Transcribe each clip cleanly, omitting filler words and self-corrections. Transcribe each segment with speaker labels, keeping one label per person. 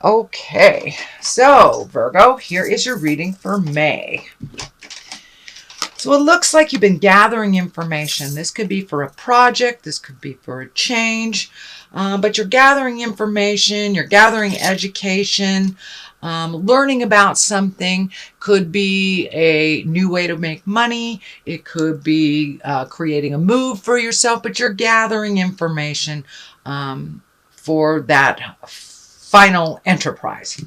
Speaker 1: Okay, so Virgo, here is your reading for May. So it looks like you've been gathering information. This could be for a project, this could be for a change, but you're gathering information, you're gathering education, learning about something. Could be a new way to make money. It could be creating a move for yourself, but you're gathering information for that final enterprise.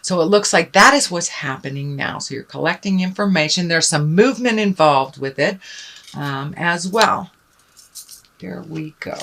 Speaker 1: So it looks like that is what's happening now. So you're collecting information. There's some movement involved with it as well. There we go.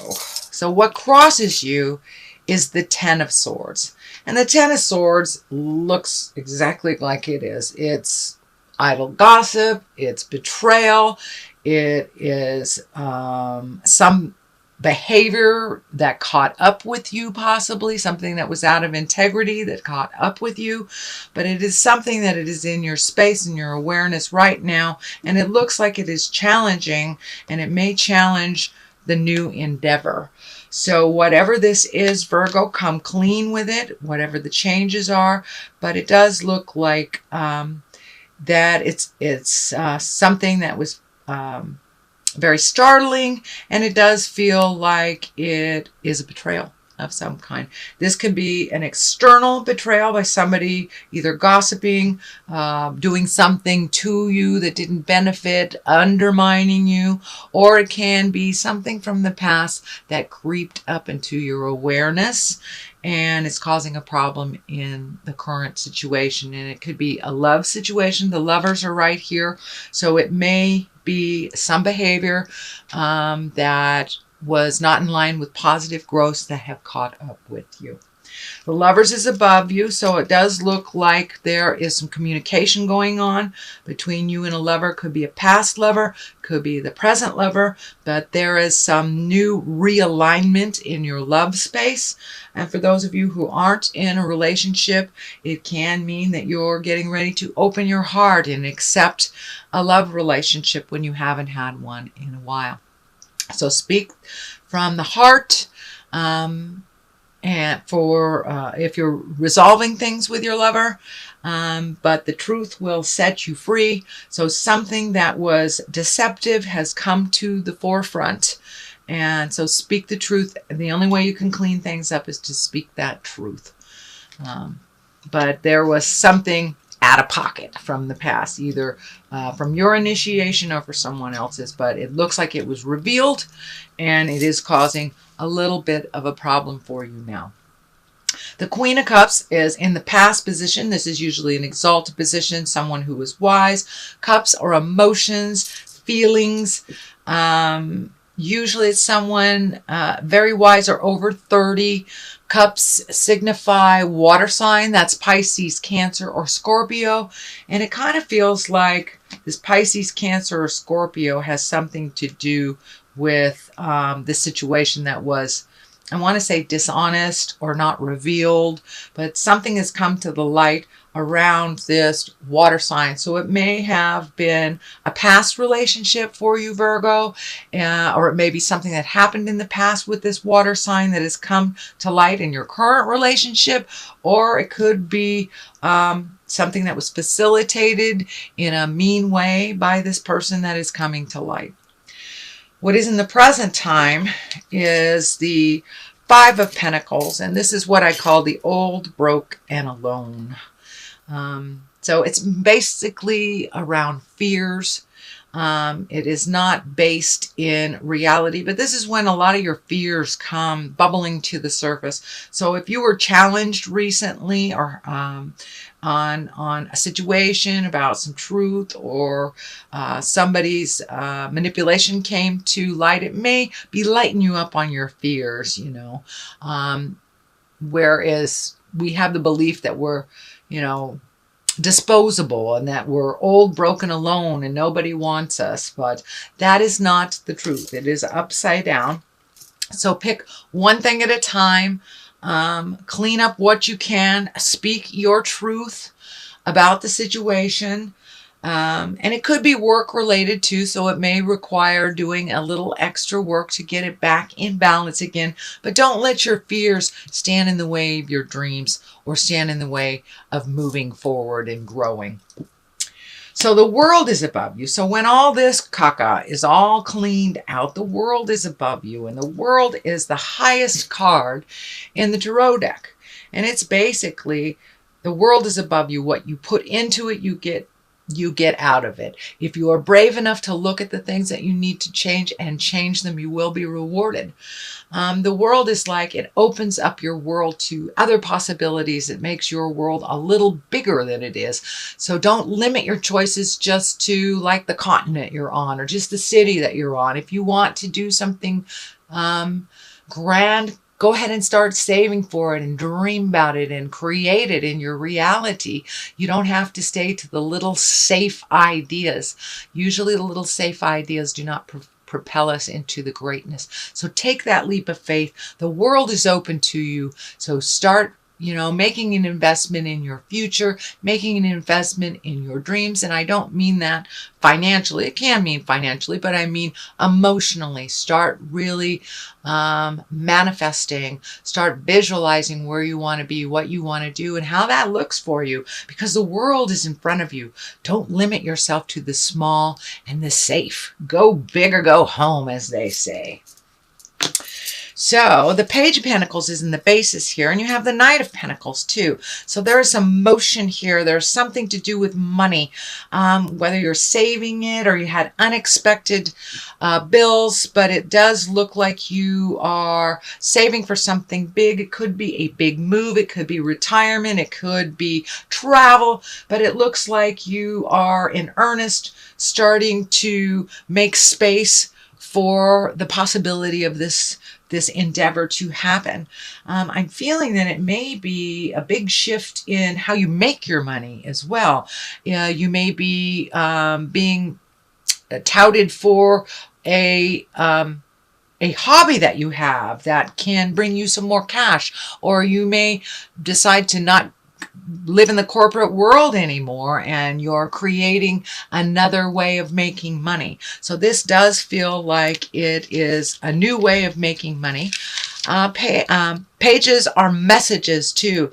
Speaker 1: So what crosses you is the Ten of Swords. And the Ten of Swords looks exactly like it is. It's idle gossip. It's betrayal. It is some behavior that caught up with you, possibly something that was out of integrity that caught up with you, but it is something that it is in your space and your awareness right now, and it looks like it is challenging, and it may challenge the new endeavor. So whatever this is, Virgo, come clean with it, whatever the changes are, but it does look like that it's something that was very startling, and it does feel like it is a betrayal of some kind. This could be an external betrayal by somebody either gossiping, doing something to you that didn't benefit, undermining you, or it can be something from the past that creeped up into your awareness and it's causing a problem in the current situation. And it could be a love situation. The lovers are right here. So it may be some behavior that was not in line with positive growths that have caught up with you. The Lovers is above you, so it does look like there is some communication going on between you and a lover. Could be a past lover, could be the present lover, but there is some new realignment in your love space. And for those of you who aren't in a relationship, it can mean that you're getting ready to open your heart and accept a love relationship when you haven't had one in a while. So speak from the heart. And for if you're resolving things with your lover, but the truth will set you free. So something that was deceptive has come to the forefront, and so speak the truth. The only way you can clean things up is to speak that truth. But there was something out of pocket from the past, either from your initiation or for someone else's, but it looks like it was revealed, and it is causing a little bit of a problem for you now. The Queen of Cups is in the past position. This is usually an exalted position, someone who is wise. Cups are emotions, feelings. Usually it's someone very wise or over 30. Cups signify water sign. That's Pisces, Cancer, or Scorpio. And it kind of feels like this Pisces, Cancer, or Scorpio has something to do with this situation that was, I want to say, dishonest or not revealed, but something has come to the light around this water sign. So it may have been a past relationship for you, Virgo, or it may be something that happened in the past with this water sign that has come to light in your current relationship, or it could be something that was facilitated in a mean way by this person that is coming to light. What is in the present time is the Five of Pentacles, and this is what I call the old, broke, and alone. So it's basically around fears. It is not based in reality, but this is when a lot of your fears come bubbling to the surface. So if you were challenged recently or on a situation about some truth, or somebody's manipulation came to light, it may be lighting you up on your fears, you know. Whereas we have the belief that we're, you know, disposable and that we're old, broken, alone, and nobody wants us. But that is not the truth. It is upside down. So pick one thing at a time. Clean up what you can. Speak your truth about the situation. And it could be work related too, so it may require doing a little extra work to get it back in balance again. But don't let your fears stand in the way of your dreams or stand in the way of moving forward and growing. So the world is above you. So when all this caca is all cleaned out, the world is above you. And the world is the highest card in the tarot deck. And it's basically, the world is above you. What you put into it, you get out of it. If you are brave enough to look at the things that you need to change and change them, you will be rewarded. The world is like, it opens up your world to other possibilities. It makes your world a little bigger than it is. So don't limit your choices just to like the continent you're on or just the city that you're on. If you want to do something grand, go ahead and start saving for it and dream about it and create it in your reality. You don't have to stay to the little safe ideas. Usually the little safe ideas do not propel us into the greatness. So take that leap of faith. The world is open to you. So start, making an investment in your future, making an investment in your dreams. And I don't mean that financially. It can mean financially, but I mean emotionally. Start really manifesting. Start visualizing where you want to be, what you want to do, and how that looks for you, because the world is in front of you. Don't limit yourself to the small and the safe. Go big or go home, as they say. So the Page of Pentacles is in the basis here, and you have the Knight of Pentacles too. So there is some motion here. There's something to do with money, whether you're saving it or you had unexpected bills, but it does look like you are saving for something big. It could be a big move. It could be retirement. It could be travel, but it looks like you are in earnest starting to make space for the possibility of this endeavor to happen. I'm feeling that it may be a big shift in how you make your money as well. You may be being touted for a hobby that you have that can bring you some more cash, or you may decide to not live in the corporate world anymore and you're creating another way of making money. So this does feel like it is a new way of making money. Pages are messages too,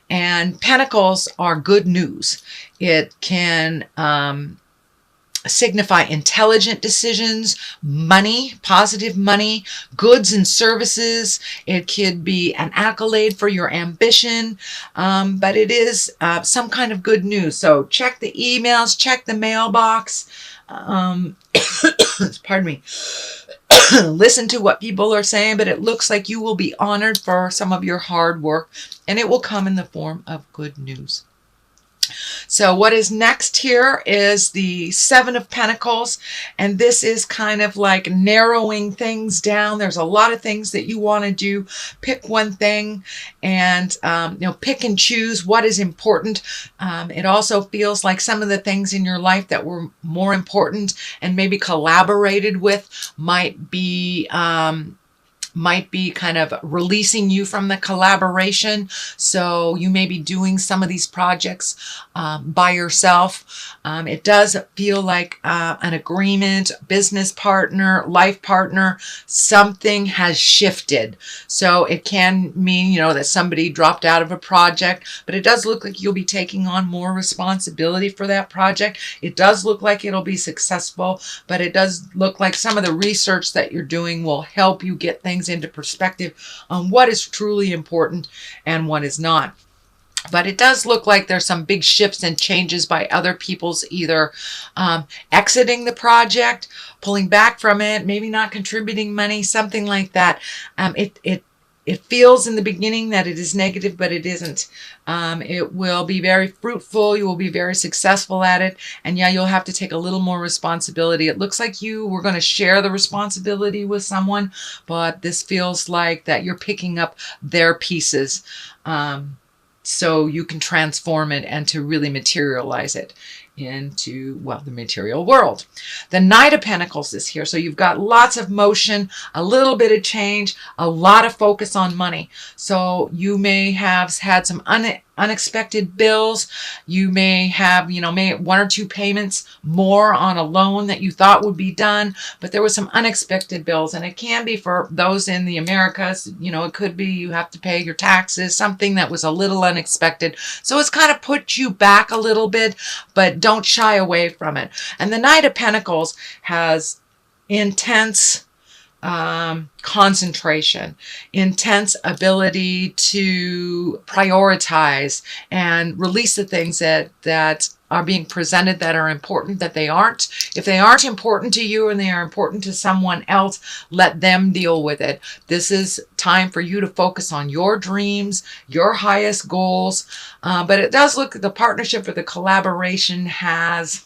Speaker 1: and pentacles are good news. It can signify intelligent decisions, money, positive money, goods and services. It could be an accolade for your ambition, but it is some kind of good news. So check the emails, check the mailbox. Pardon me. Listen to what people are saying, but it looks like you will be honored for some of your hard work, and it will come in the form of good news. So what is next here is the Seven of Pentacles, and this is kind of like narrowing things down. There's a lot of things that you want to do. Pick one thing and pick and choose what is important. It also feels like some of the things in your life that were more important and maybe collaborated with might be kind of releasing you from the collaboration. So you may be doing some of these projects by yourself. It does feel like an agreement, business partner, life partner, something has shifted. So it can mean, that somebody dropped out of a project, but it does look like you'll be taking on more responsibility for that project. It does look like it'll be successful, but it does look like some of the research that you're doing will help you get things into perspective on what is truly important and what is not. But it does look like there's some big shifts and changes by other people's either exiting the project, pulling back from it, maybe not contributing money, something like that. It feels in the beginning that it is negative, but it isn't. It will be very fruitful. You will be very successful at it. And yeah, you'll have to take a little more responsibility. It looks like you were going to share the responsibility with someone, but this feels like that you're picking up their pieces. So you can transform it and to really materialize it into, the material world. The Knight of Pentacles is here. So you've got lots of motion, a little bit of change, a lot of focus on money. So you may have had some unexpected bills. You may have, may 1 or 2 payments more on a loan that you thought would be done, but there was some unexpected bills. And it can be for those in the Americas, it could be you have to pay your taxes, something that was a little unexpected. So it's kind of put you back a little bit, but don't shy away from it. And the Knight of Pentacles has intense concentration, intense ability to prioritize and release the things that are being presented that are important, that they aren't. If they aren't important to you and they are important to someone else, let them deal with it. This is time for you to focus on your dreams, your highest goals. But it does look, the partnership or the collaboration has,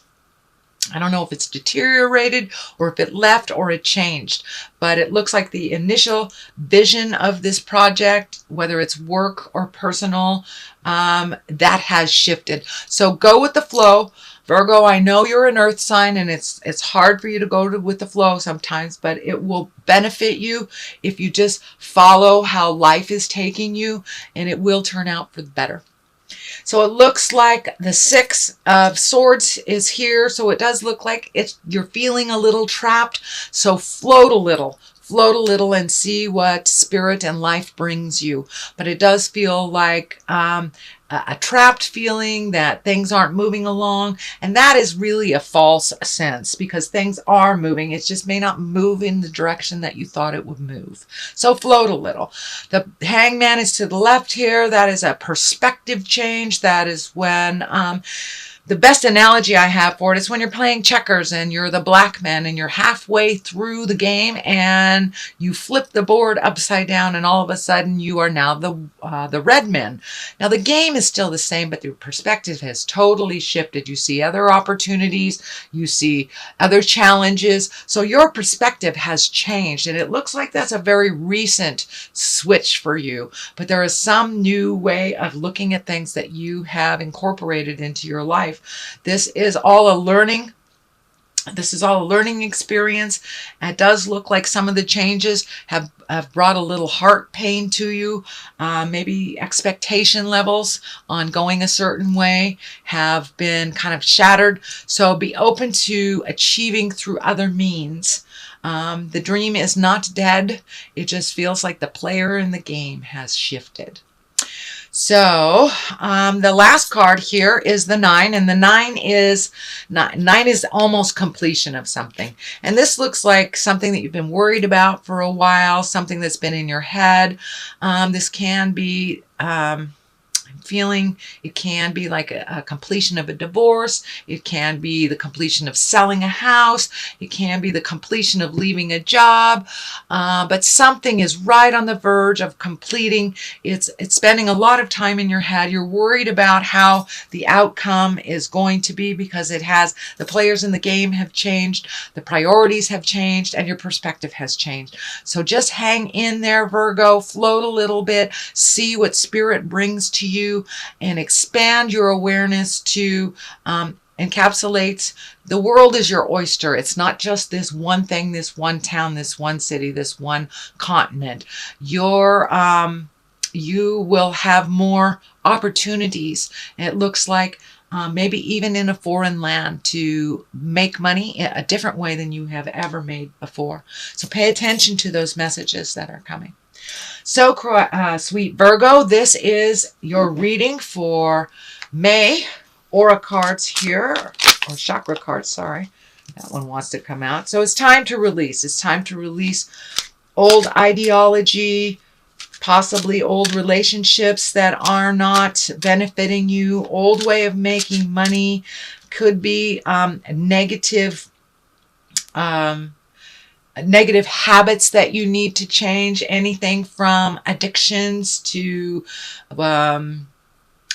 Speaker 1: I don't know if it's deteriorated or if it left or it changed, but it looks like the initial vision of this project, whether it's work or personal, that has shifted. So go with the flow. Virgo, I know you're an earth sign and it's hard for you to go with the flow sometimes, but it will benefit you if you just follow how life is taking you, and it will turn out for the better. So it looks like the 6 of Swords is here. So it does look like you're feeling a little trapped. So float a little and see what spirit and life brings you. But it does feel like a trapped feeling that things aren't moving along. And that is really a false sense, because things are moving. It just may not move in the direction that you thought it would move. So float a little. The Hangman is to the left here. That is a perspective change. That is when the best analogy I have for it is when you're playing checkers and you're the black man and you're halfway through the game and you flip the board upside down and all of a sudden you are now the red man. Now the game is still the same, but the perspective has totally shifted. You see other opportunities, you see other challenges. So your perspective has changed, and it looks like that's a very recent switch for you. But there is some new way of looking at things that you have incorporated into your life. This is all a learning. This is all a learning experience. It does look like some of the changes have brought a little heart pain to you. Maybe expectation levels on going a certain way have been kind of shattered. So be open to achieving through other means. The dream is not dead. It just feels like the player in the game has shifted. So the last card here is the 9, and the 9 is almost completion of something. And this looks like something that you've been worried about for a while, something that's been in your head. This can be feeling, it can be like a completion of a divorce. It can be the completion of selling a house. It can be the completion of leaving a job. But something is right on the verge of completing. It's spending a lot of time in your head. You're worried about how the outcome is going to be because the players in the game have changed, the priorities have changed, and your perspective has changed. So just hang in there, Virgo, float a little bit, see what spirit brings to you, and expand your awareness to encapsulate the world is your oyster. It's not just this one thing, this one town, this one city, this one continent. You will have more opportunities. It looks like maybe even in a foreign land to make money a different way than you have ever made before. So pay attention to those messages that are coming. So, sweet Virgo, this is your reading for May. Aura cards here, or chakra cards, sorry. That one wants to come out. So it's time to release. It's time to release old ideology, possibly old relationships that are not benefiting you, old way of making money, could be negative habits that you need to change, anything from addictions to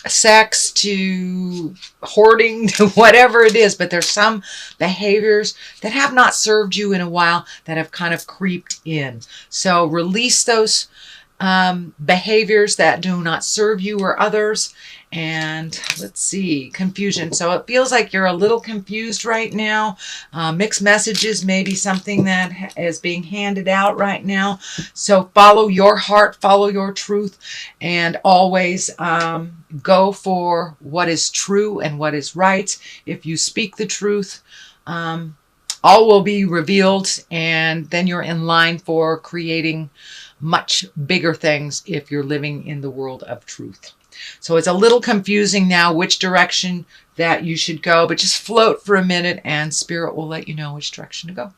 Speaker 1: sex to hoarding to whatever it is. But there's some behaviors that have not served you in a while that have kind of creeped in. So release those behaviors that do not serve you or others. And let's see, confusion. So it feels like you're a little confused right now. Mixed messages may be something that is being handed out right now. So follow your heart, follow your truth, and always go for what is true and what is right. If you speak the truth, all will be revealed, and then you're in line for creating much bigger things if you're living in the world of truth. So it's a little confusing now which direction that you should go, but just float for a minute and Spirit will let you know which direction to go.